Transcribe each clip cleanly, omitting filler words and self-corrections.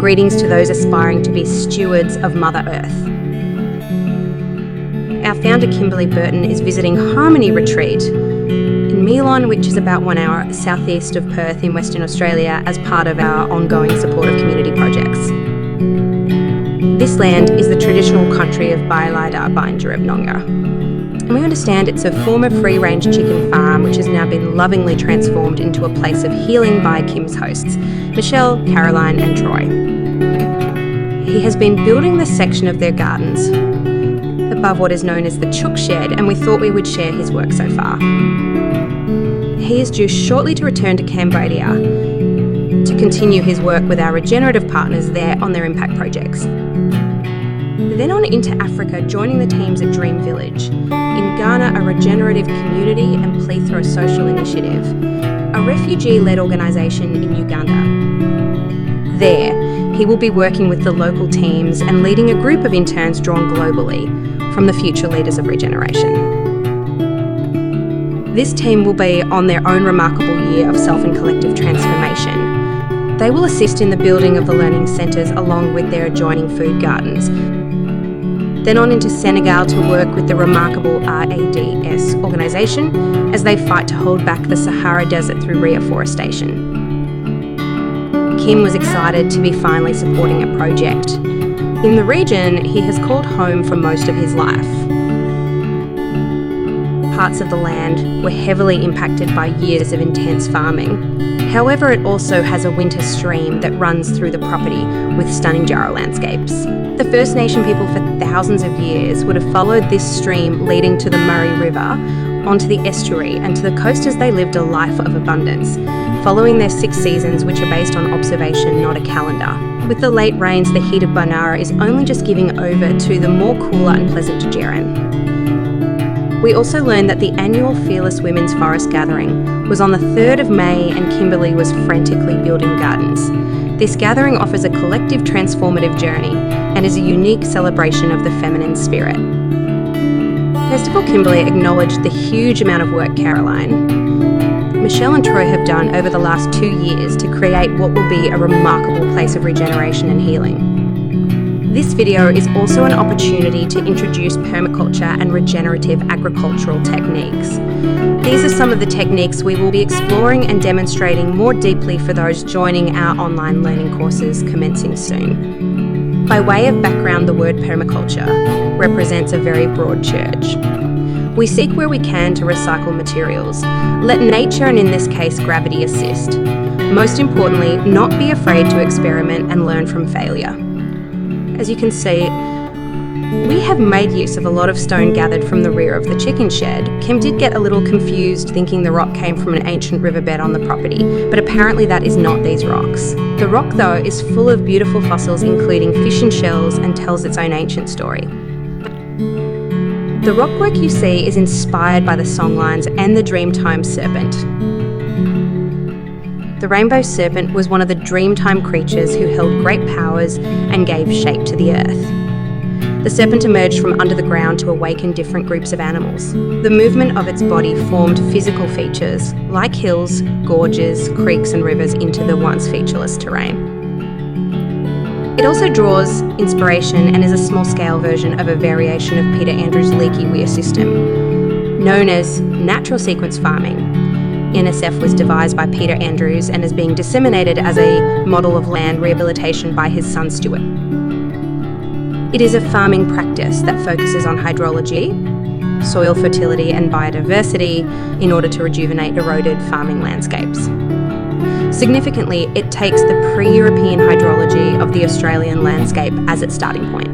greetings to those aspiring to be stewards of Mother Earth. Our founder Kimberly Burton is visiting Harmony Retreat in Meelon, which is about 1 hour southeast of Perth in Western Australia, as part of our ongoing support of community projects. This land is the traditional country of Bailida Bindjarab Nonga. And we understand it's a former free-range chicken farm which has now been lovingly transformed into a place of healing by Kim's hosts, Michelle, Caroline and Troy. He has been building this section of their gardens above what is known as the Chook Shed, and we thought we would share his work so far. He is due shortly to return to Cambodia to continue his work with our regenerative partners there on their impact projects. Then on into Africa, joining the teams at Dream Village, in Ghana, a regenerative community and Plethora social initiative, a refugee-led organisation in Uganda. There, he will be working with the local teams and leading a group of interns drawn globally from the future leaders of regeneration. This team will be on their own remarkable year of self and collective transformation. They will assist in the building of the learning centres along with their adjoining food gardens. Then on into Senegal to work with the remarkable RADS organisation as they fight to hold back the Sahara Desert through reforestation. Kim was excited to be finally supporting a project in the region he has called home for most of his life. Parts of the land were heavily impacted by years of intense farming. However, it also has a winter stream that runs through the property with stunning jarrah landscapes. The First Nation people for thousands of years would have followed this stream leading to the Murray River onto the estuary and to the coast as they lived a life of abundance, following their 6 seasons which are based on observation, not a calendar. With the late rains, the heat of Banara is only just giving over to the more cooler and pleasant Jajiran. We also learned that the annual Fearless Women's Forest Gathering was on the 3rd of May and Kimberly was frantically building gardens. This gathering offers a collective transformative journey and is a unique celebration of the feminine spirit. First of all, Kimberly acknowledged the huge amount of work Caroline, Michelle and Troy have done over the last 2 years to create what will be a remarkable place of regeneration and healing. This video is also an opportunity to introduce permaculture and regenerative agricultural techniques. These are some of the techniques we will be exploring and demonstrating more deeply for those joining our online learning courses commencing soon. By way of background, the word permaculture represents a very broad church. We seek where we can to recycle materials. Let nature, and in this case gravity, assist. Most importantly, not be afraid to experiment and learn from failure. As you can see, we have made use of a lot of stone gathered from the rear of the chicken shed. Kim did get a little confused thinking the rock came from an ancient riverbed on the property, but apparently that is not these rocks. The rock though is full of beautiful fossils including fish and shells and tells its own ancient story. The rockwork you see is inspired by the songlines and the Dreamtime serpent. The rainbow serpent was one of the Dreamtime creatures who held great powers and gave shape to the earth. The serpent emerged from under the ground to awaken different groups of animals. The movement of its body formed physical features, like hills, gorges, creeks and rivers into the once featureless terrain. It also draws inspiration and is a small-scale version of a variation of Peter Andrews' leaky weir system, known as natural sequence farming. NSF was devised by Peter Andrews and is being disseminated as a model of land rehabilitation by his son Stuart. It is a farming practice that focuses on hydrology, soil fertility and biodiversity in order to rejuvenate eroded farming landscapes. Significantly, it takes the pre-European hydrology of the Australian landscape as its starting point.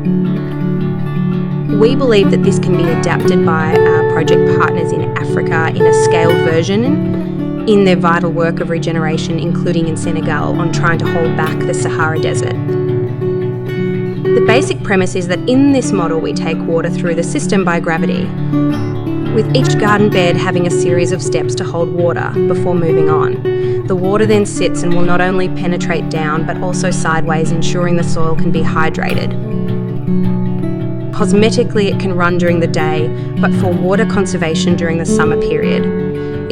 We believe that this can be adapted by our project partners in Africa in a scaled version in their vital work of regeneration, including in Senegal, on trying to hold back the Sahara Desert. The basic premise is that in this model we take water through the system by gravity, with each garden bed having a series of steps to hold water before moving on. The water then sits and will not only penetrate down but also sideways, ensuring the soil can be hydrated. Cosmetically, it can run during the day, but for water conservation during the summer period,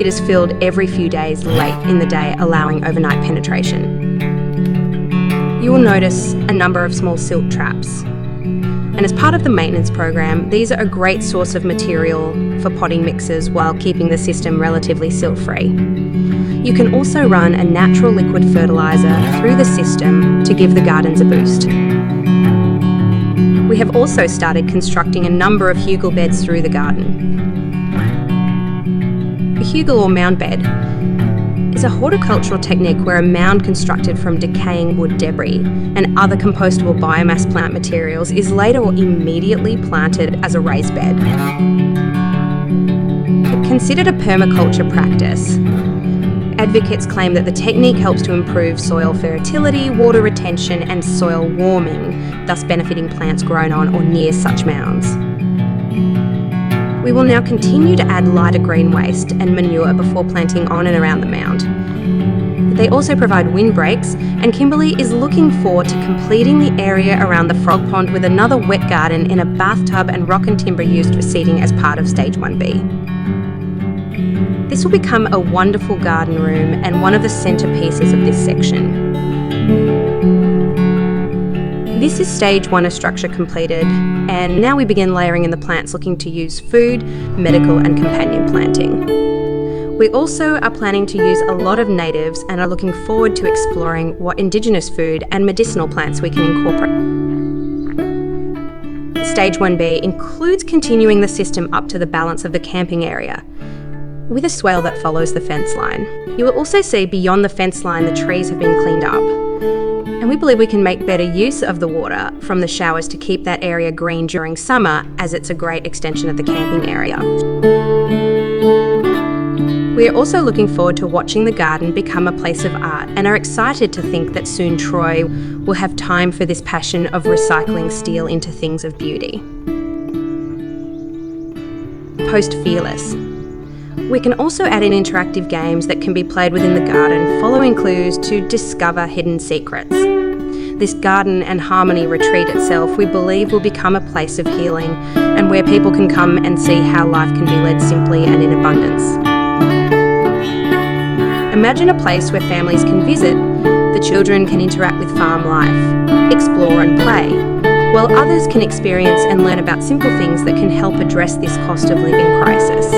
it is filled every few days late in the day, allowing overnight penetration. you will notice a number of small silt traps. And as part of the maintenance program, these are a great source of material for potting mixes while keeping the system relatively silt-free. You can also run a natural liquid fertiliser through the system to give the gardens a boost. We have also started constructing a number of hugel beds through the garden. A hugel or mound bed is a horticultural technique where a mound constructed from decaying wood debris and other compostable biomass plant materials is later or immediately planted as a raised bed. Considered a permaculture practice, advocates claim that the technique helps to improve soil fertility, water retention and soil warming, thus benefiting plants grown on or near such mounds. We will now continue to add lighter green waste and manure before planting on and around the mound. They also provide windbreaks, and Kimberly is looking forward to completing the area around the frog pond with another wet garden in a bathtub and rock and timber used for seating as part of Stage 1B. This will become a wonderful garden room and one of the centrepieces of this section. This is Stage 1 of structure completed, and now we begin layering in the plants looking to use food, medical and companion planting. We also are planning to use a lot of natives and are looking forward to exploring what Indigenous food and medicinal plants we can incorporate. Stage 1B includes continuing the system up to the balance of the camping area, with a swale that follows the fence line. You will also see beyond the fence line the trees have been cleaned up. And we believe we can make better use of the water from the showers to keep that area green during summer, as it's a great extension of the camping area. We are also looking forward to watching the garden become a place of art and are excited to think that soon Troy will have time for this passion of recycling steel into things of beauty. Post Fearless. We can also add in interactive games that can be played within the garden, following clues to discover hidden secrets. This garden and harmony retreat itself, we believe, will become a place of healing and where people can come and see how life can be led simply and in abundance. Imagine a place where families can visit, the children can interact with farm life, explore and play, while others can experience and learn about simple things that can help address this cost of living crisis.